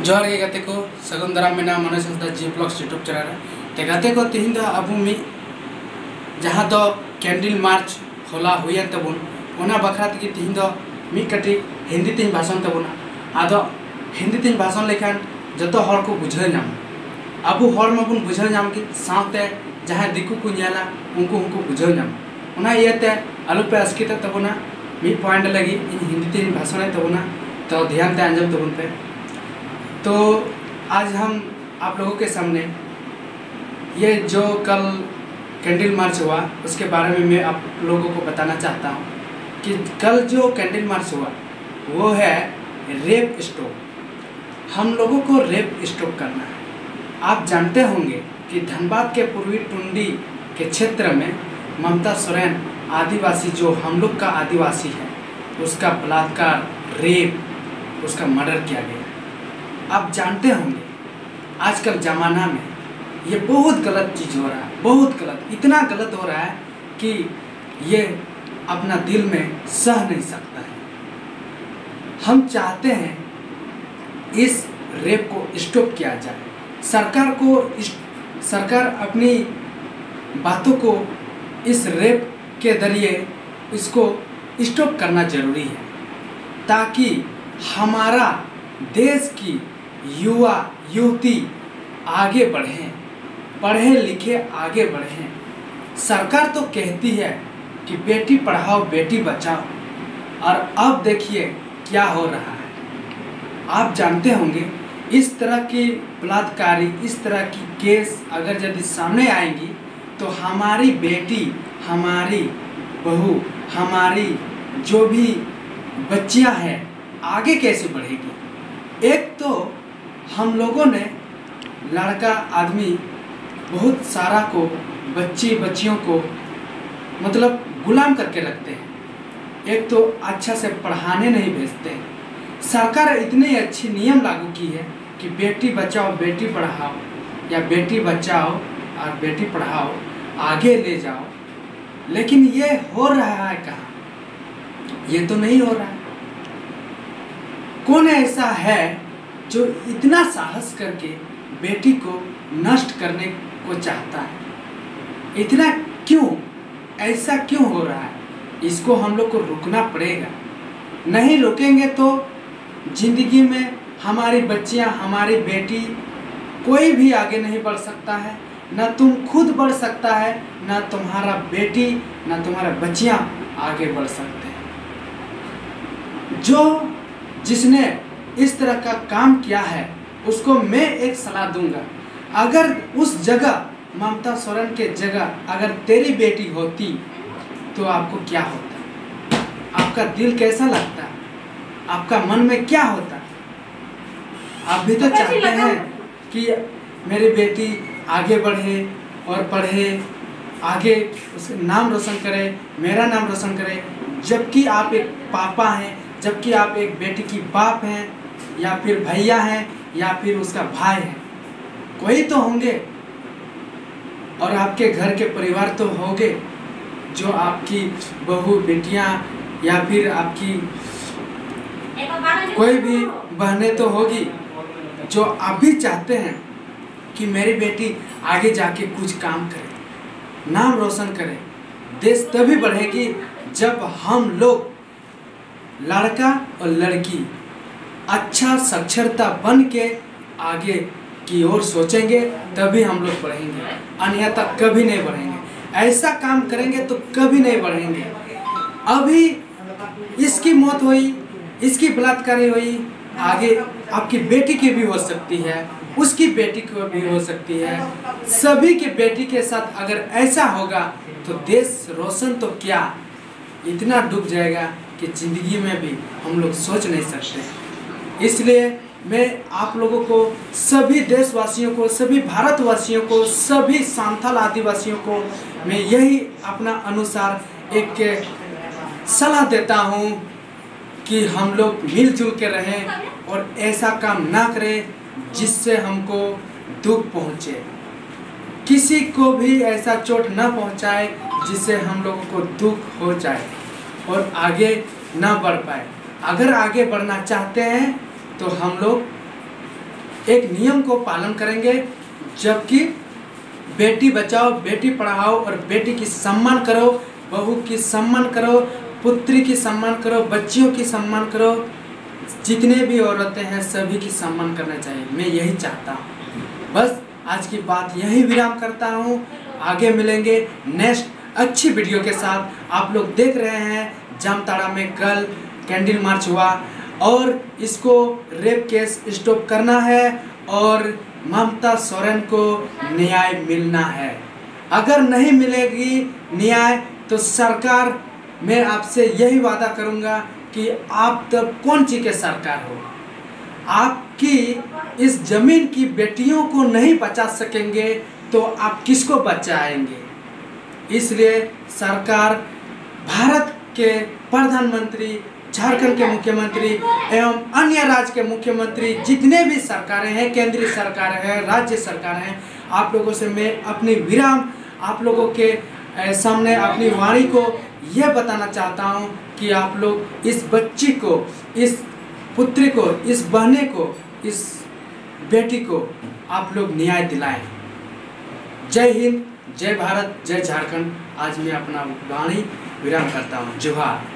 जोहार गे गाते को सगुन दाराम मेना मने संस्था जी ब्लॉग्स यूट्यूब चैनल ते गाते को तिहिन दा अबु मी जहाँ दो कैंडल मार्च होला हुयन तबुन ओना बखरा तकी तिहिन दो मी कटी हिंदी तिन भाषण तबुना आदो हिंदी तिन भाषण लेखान जतो हर को बुझे नाम अबु हर मबुन बुझे नाम की साथे जहाँ दिकु को नेला उनको बुझे नाम ओना इयते आलू पे अस्कित तबुना मी पॉइंट लगी इन हिंदी तिन भाषण तबुना तो ध्यान ते अंजम तबुन पे। तो आज हम आप लोगों के सामने ये जो कल कैंडल मार्च हुआ उसके बारे में मैं आप लोगों को बताना चाहता हूँ कि कल जो कैंडल मार्च हुआ वो है रेप स्टॉप। हम लोगों को रेप स्टॉप करना है। आप जानते होंगे कि धनबाद के पूर्वी टुंडी के क्षेत्र में ममता सोरेन आदिवासी जो हम लोग का आदिवासी है उसका बलात्कार रेप उसका मर्डर किया गया। आप जानते होंगे आजकल ज़माना में ये बहुत गलत चीज़ हो रहा है, बहुत गलत, इतना गलत हो रहा है कि ये अपना दिल में सह नहीं सकता है। हम चाहते हैं इस रेप को स्टॉप किया जाए। सरकार अपनी बातों को इस रेप के जरिए इसको स्टॉप करना जरूरी है ताकि हमारा देश की युवा युवती आगे बढ़ें, पढ़े लिखे आगे बढ़ें। सरकार तो कहती है कि बेटी पढ़ाओ बेटी बचाओ, और अब देखिए क्या हो रहा है। आप जानते होंगे इस तरह की बलात्कारी, इस तरह की केस अगर यदि सामने आएंगी तो हमारी बेटी, हमारी बहू, हमारी जो भी बच्चियां हैं आगे कैसे बढ़ेगी। एक तो हम लोगों ने लड़का आदमी बहुत सारा को बच्चियों को मतलब गुलाम करके रखते हैं। एक तो अच्छा से पढ़ाने नहीं भेजते। सरकार इतनी अच्छी नियम लागू की है कि बेटी बचाओ बेटी पढ़ाओ या बेटी बचाओ और बेटी पढ़ाओ आगे ले जाओ, लेकिन ये हो रहा है कहाँ? ये तो नहीं हो रहा है। कौन ऐसा है जो इतना साहस करके बेटी को नष्ट करने को चाहता है? इतना क्यों, ऐसा क्यों हो रहा है? इसको हम लोग को रुकना पड़ेगा। नहीं रुकेंगे तो जिंदगी में हमारी बच्चियां, हमारी बेटी, कोई भी आगे नहीं बढ़ सकता है। ना तुम खुद बढ़ सकता है, ना तुम्हारा बेटी, ना तुम्हारा बच्चियां आगे बढ़ सकते हैं। जिसने इस तरह का काम किया है उसको मैं एक सलाह दूंगा, अगर उस जगह ममता सोरेन के जगह अगर तेरी बेटी होती तो आपको क्या होता? आपका दिल कैसा लगता? आपका मन में क्या होता? आप भी तो चाहते हैं कि मेरी बेटी आगे बढ़े और पढ़े, आगे उसका नाम रोशन करे, मेरा नाम रोशन करे। जबकि आप एक पापा हैं, जबकि आप एक बेटी की बाप हैं, या फिर भैया हैं, या फिर उसका भाई है, कोई तो होंगे। और आपके घर के परिवार तो होंगे जो आपकी बहू बेटियां या फिर आपकी कोई भी बहनें तो होगी जो आप भी चाहते हैं कि मेरी बेटी आगे जाके कुछ काम करे, नाम रोशन करे। देश तभी बढ़ेगी जब हम लोग लड़का और लड़की अच्छा साक्षरता बन के आगे की ओर सोचेंगे, तभी हम लोग बढ़ेंगे, अन्यथा कभी नहीं बढ़ेंगे। ऐसा काम करेंगे तो कभी नहीं बढ़ेंगे। अभी इसकी मौत हुई, इसकी बलात्कारी हुई, आगे आपकी बेटी की भी हो सकती है, उसकी बेटी को भी हो सकती है। सभी की बेटी के साथ अगर ऐसा होगा तो देश रोशन तो क्या, इतना डूब जाएगा कि जिंदगी में भी हम लोग सोच नहीं सकते। इसलिए मैं आप लोगों को, सभी देशवासियों को, सभी भारतवासियों को, सभी सांथाल आदिवासियों को मैं यही अपना अनुसार एक सलाह देता हूँ कि हम लोग मिलजुल के रहें और ऐसा काम ना करें जिससे हमको दुख पहुँचे। किसी को भी ऐसा चोट न पहुँचाए जिससे हम लोगों को दुख हो जाए और आगे ना बढ़ पाए। अगर आगे बढ़ना चाहते हैं तो हम लोग एक नियम को पालन करेंगे, जबकि बेटी बचाओ, बेटी पढ़ाओ और बेटी की सम्मान करो, बहू की सम्मान करो, पुत्री की सम्मान करो, बच्चियों की सम्मान करो, जितने भी औरतें हैं सभी की सम्मान करना चाहिए। मैं यही चाहता हूँ। बस आज की बात यही विराम करता हूँ। आगे मिलेंगे नेक्स्ट अच्छी वीडियो के साथ। आप लोग देख रहे हैं जामताड़ा में कल कैंडल मार्च हुआ और इसको रेप केस स्टॉप करना है और ममता सोरेन को न्याय मिलना है। अगर नहीं मिलेगी न्याय तो सरकार, मैं आपसे यही वादा करूंगा कि आप तब कौन सी के सरकार हो, आपकी इस जमीन की बेटियों को नहीं बचा सकेंगे तो आप किसको बचाएंगे। इसलिए सरकार, भारत के प्रधानमंत्री, झारखंड के मुख्यमंत्री एवं अन्य राज्य के मुख्यमंत्री, जितने भी सरकारें हैं, केंद्रीय सरकार है, राज्य सरकार हैं, आप लोगों से मैं अपनी विराम आप लोगों के सामने अपनी वाणी को यह बताना चाहता हूं कि आप लोग इस बच्ची को, इस पुत्री को, इस बहने को, इस बेटी को आप लोग न्याय दिलाएं। जय हिंद, जय भारत, जय झारखंड। आज मैं अपना वाणी विराम करता हूं। जोहार।